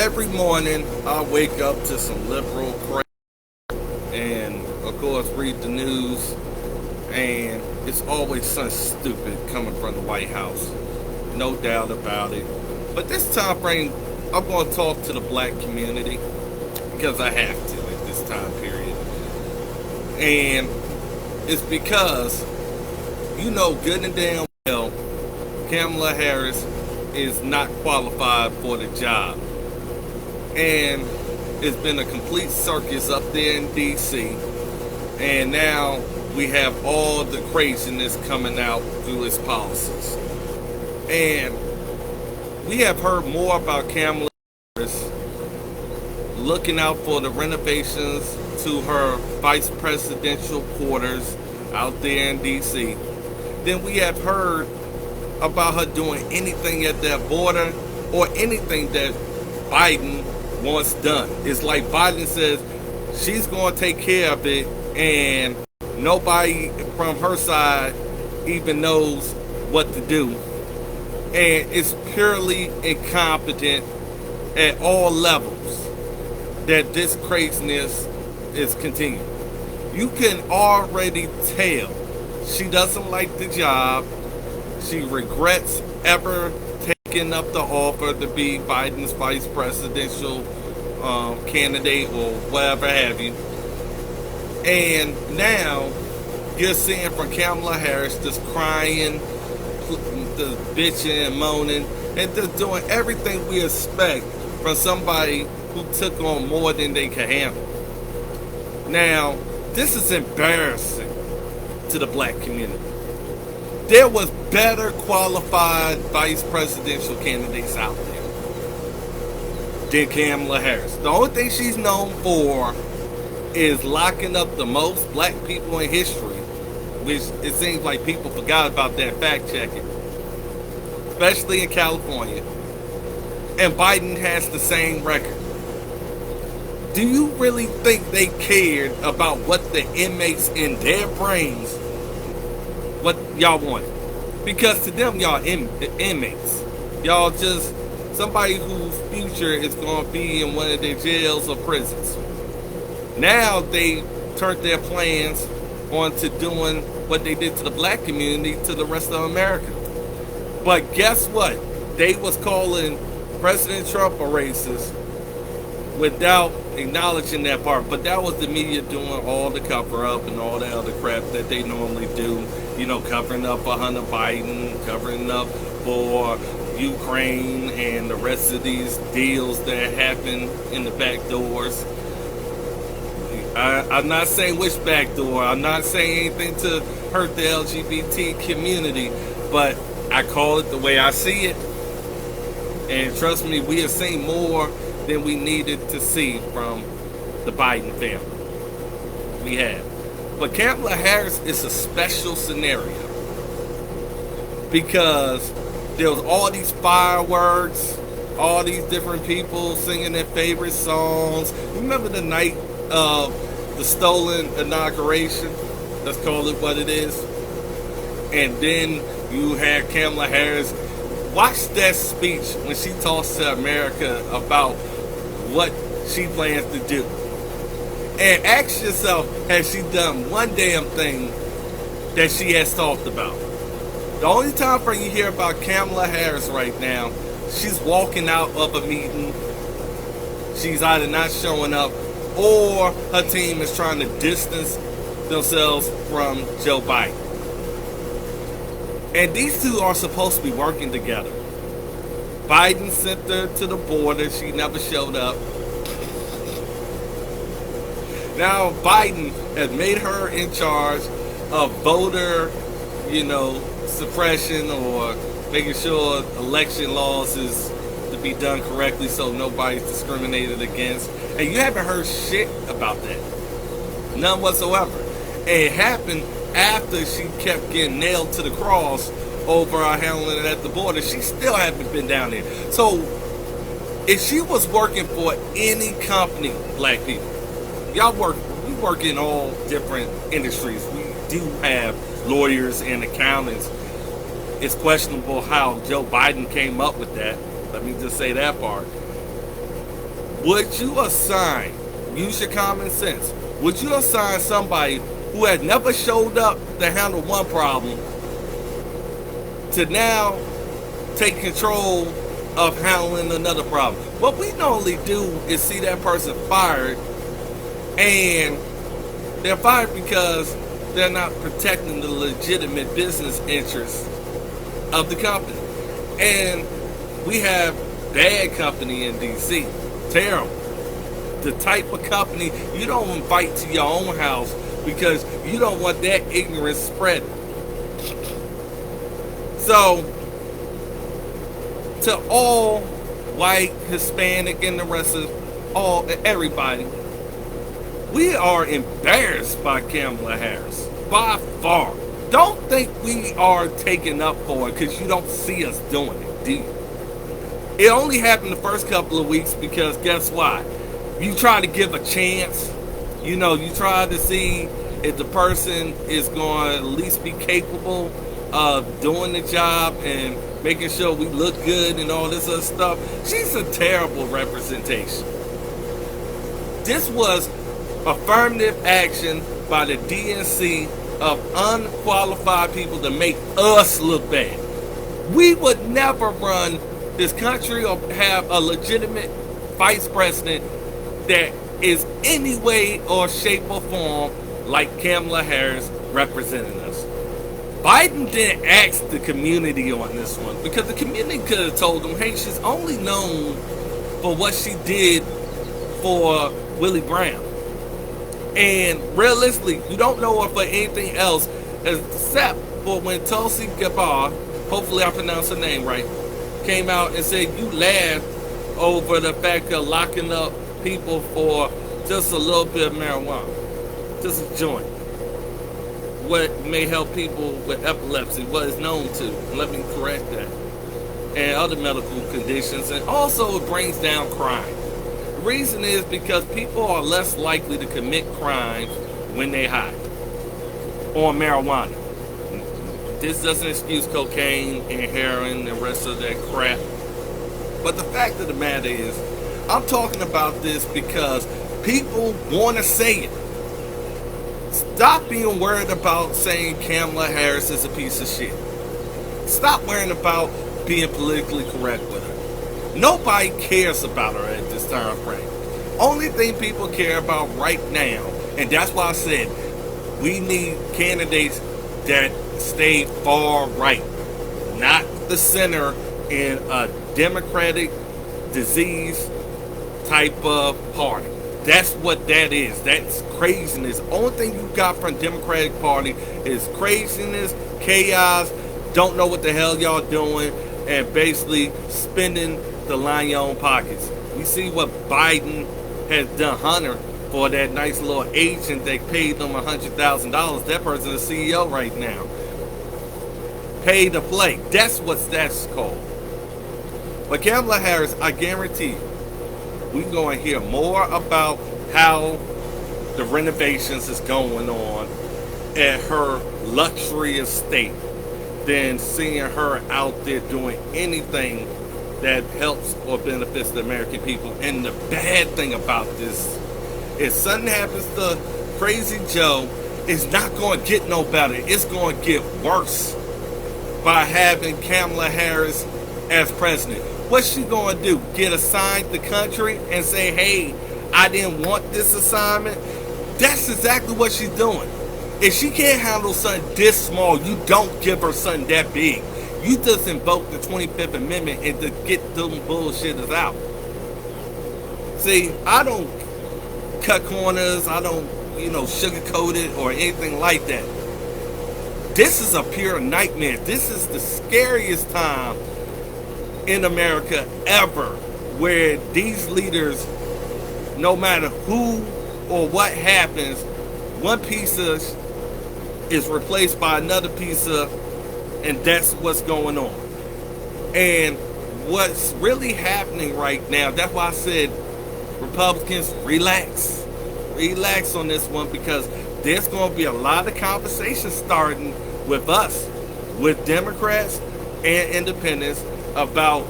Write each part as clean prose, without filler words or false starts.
every morning I wake up to some liberal crap and, of course, read the news, and it's always something stupid coming from the White House. No doubt about it. But this time frame, I'm going to talk to the black community because I have to at this time period. And it's because you know good and damn well Kamala Harris is not qualified for the job. And it's been a complete circus up there in D.C. And now we have all the craziness coming out through his policies. And we have heard more about Kamala Harris looking out for the renovations to her vice presidential quarters out there in D.C. than we have heard about her doing anything at that border or anything that Biden wants done. It's like Biden says she's going to take care of it, and nobody from her side even knows what to do. And it's purely incompetent at all levels that this craziness is continuing. You can already tell she doesn't like the job. She regrets ever taking up the offer to be Biden's vice presidential candidate or whatever have you. And now you're seeing from Kamala Harris just crying, just bitching and moaning, and just doing everything we expect from somebody who took on more than they can handle. Now, this is embarrassing to the black community. There was better qualified vice presidential candidates out there than Kamala Harris. The only thing she's known for is locking up the most black people in history, which it seems like people forgot about that fact checking, especially in California. And Biden has the same record. Do you really think they cared about what the inmates in their brains, what y'all wanted? Because to them, y'all inmates. Y'all just somebody whose future is going to be in one of their jails or prisons. Now they turned their plans onto doing what they did to the black community to the rest of America. But guess what? They was calling President Trump a racist without acknowledging that part. But that was the media doing all the cover up and all that other crap that they normally do. You know, covering up for Hunter Biden, covering up for Ukraine and the rest of these deals that happen in the back doors. I'm not saying which back door. I'm not saying anything to hurt the LGBT community, but I call it the way I see it. And trust me, we have seen more than we needed to see from the Biden family. We have. But Kamala Harris is a special scenario because there was all these fireworks, all these different people singing their favorite songs. Remember the night of the stolen inauguration? Let's call it what it is. And then you had Kamala Harris. Watch that speech when she talks to America about what she plans to do. And ask yourself, has she done one damn thing that she has talked about? The only time frame you hear about Kamala Harris right now, she's walking out of a meeting. She's either not showing up or her team is trying to distance themselves from Joe Biden. And these two are supposed to be working together. Biden sent her to the border. She never showed up. Now Biden has made her in charge of voter, suppression or making sure election laws is to be done correctly so nobody's discriminated against. And you haven't heard shit about that. None whatsoever. And it happened after she kept getting nailed to the cross over our handling it at the border. She still hasn't been down there. So if she was working for any company, black people, we work in all different industries. We do have lawyers and accountants. It's questionable how Joe Biden came up with that. Let me just say that part. Would you assign, use your common sense, would you assign somebody who has never showed up to handle one problem to now take control of handling another problem? What we normally do is see that person fired, and they're fired because they're not protecting the legitimate business interests of the company. And we have bad company in DC. Terrible. The type of company you don't invite to your own house because you don't want that ignorance spreading. So, to all white, Hispanic, and the rest of everybody, we are embarrassed by Kamala Harris, by far. Don't think we are taking up for it because you don't see us doing it, do you? It only happened the first couple of weeks because guess what? You try to give a chance. You try to see if the person is going to at least be capable of doing the job and making sure we look good and all this other stuff. She's a terrible representation. This was affirmative action by the DNC of unqualified people to make us look bad. We would never run this country or have a legitimate vice president that is any way or shape or form like Kamala Harris representing us. Biden didn't ask the community on this one because the community could have told them, hey, she's only known for what she did for Willie Brown. And realistically, you don't know her for anything else except for when Tulsi Gabbard, hopefully I pronounced her name right, came out and said you laughed over the fact of locking up people for just a little bit of marijuana, just a joint. What may help people with epilepsy, what is known to, let me correct that, and other medical conditions, and also it brings down crime. The reason is because people are less likely to commit crimes when they high on marijuana. This doesn't excuse cocaine and heroin and the rest of that crap. But the fact of the matter is, I'm talking about this because people want to say it. Stop being worried about saying Kamala Harris is a piece of shit. Stop worrying about being politically correct with her. Nobody cares about her at this time frame. Only thing people care about right now, and that's why I said we need candidates that stay far right, not the center in a Democratic disease type of party. That's what that is. That's craziness. Only thing you got from Democratic Party is craziness, chaos, don't know what the hell y'all doing, and basically spending the line your own pockets. We see what Biden has done Hunter for that nice little agent that paid them $100,000. That person is CEO right now. Pay to play. That's what that's called. But Kamala Harris, I guarantee you, we're going to hear more about how the renovations is going on at her luxury estate than seeing her out there doing anything that helps or benefits the American people. And the bad thing about this is something happens to Crazy Joe, it's not going to get no better. It's going to get worse by having Kamala Harris as president. What's she going to do? Get assigned the country and say, hey, I didn't want this assignment? That's exactly what she's doing. If she can't handle something this small, you don't give her something that big. You just invoke the 25th Amendment and to get them bullshitters out. See, I don't cut corners. I don't, sugarcoat it or anything like that. This is a pure nightmare. This is the scariest time in America ever, where these leaders, no matter who or what happens, one piece of is replaced by another piece of, and that's what's going on. And what's really happening right now, that's why I said Republicans, relax on this one, because there's going to be a lot of conversation starting with us, with Democrats and independents, about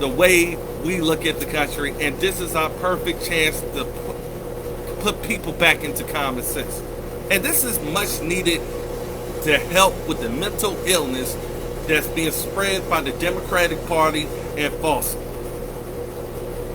the way we look at the country, and this is our perfect chance to put people back into common sense. And this is much needed to help with the mental illness that's being spread by the Democratic Party and falsely.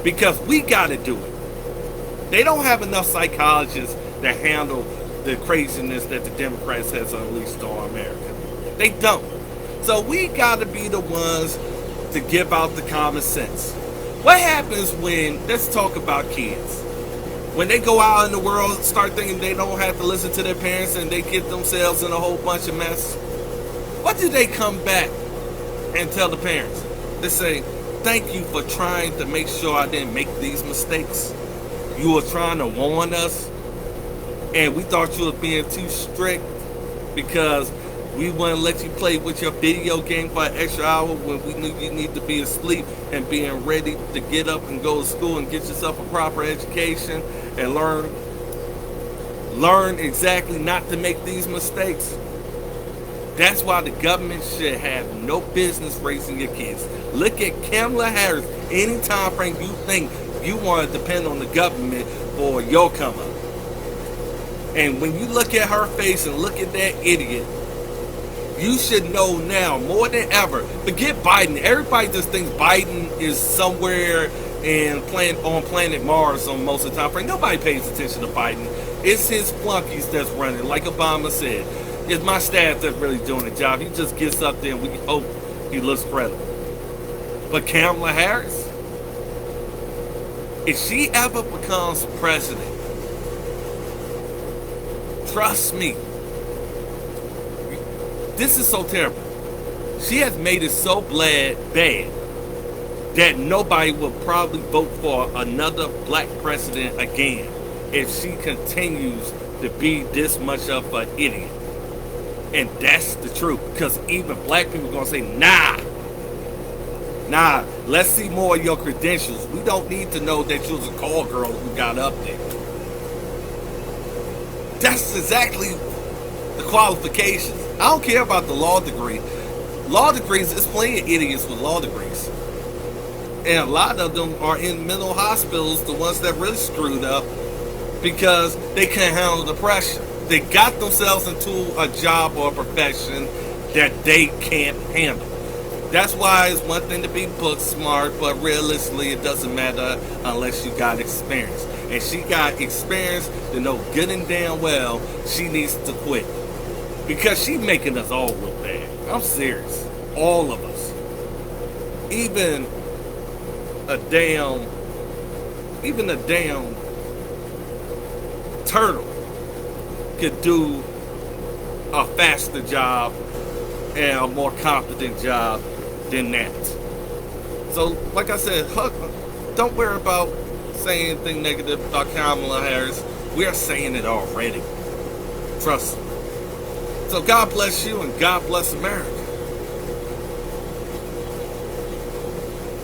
Because we got to do it. They don't have enough psychologists to handle the craziness that the Democrats has unleashed on America. They don't. So we got to be the ones to give out the common sense. What happens when, let's talk about kids. When they go out in the world, start thinking they don't have to listen to their parents and they get themselves in a whole bunch of mess. What do they come back and tell the parents? They say, thank you for trying to make sure I didn't make these mistakes. You were trying to warn us, and we thought you were being too strict because we wouldn't let you play with your video game for an extra hour when we knew you need to be asleep and being ready to get up and go to school and get yourself a proper education and learn exactly not to make these mistakes. That's why the government should have no business raising your kids. Look at Kamala Harris. Any time frame you think you want to depend on the government for your come up. And when you look at her face and look at that idiot, you should know now more than ever. Forget Biden. Everybody just thinks Biden is somewhere on planet Mars on most of the time frame. Nobody pays attention to Biden. It's his flunkies that's running, like Obama said. It's my staff that's really doing the job. He just gets up there and we hope he looks credible. But Kamala Harris, if she ever becomes president, trust me, this is so terrible. She has made it so bad that nobody will probably vote for another black president again if she continues to be this much of an idiot. And that's the truth. Because even black people are going to say, nah, let's see more of your credentials. We don't need to know that you was a call girl who got up there. That's exactly the qualifications. I don't care about the law degree. Law degrees, there's plenty of idiots with law degrees. And a lot of them are in mental hospitals, the ones that really screwed up because they can't handle the pressure. They got themselves into a job or a profession that they can't handle. That's why it's one thing to be book smart, but realistically it doesn't matter unless you got experience. And she got experience to know good and damn well she needs to quit. Because she's making us all look bad. I'm serious. All of us. Even a damn turtle could do a faster job and a more competent job than that. So, like I said, don't worry about saying anything negative about Kamala Harris. We are saying it already. Trust me. So God bless you and God bless America.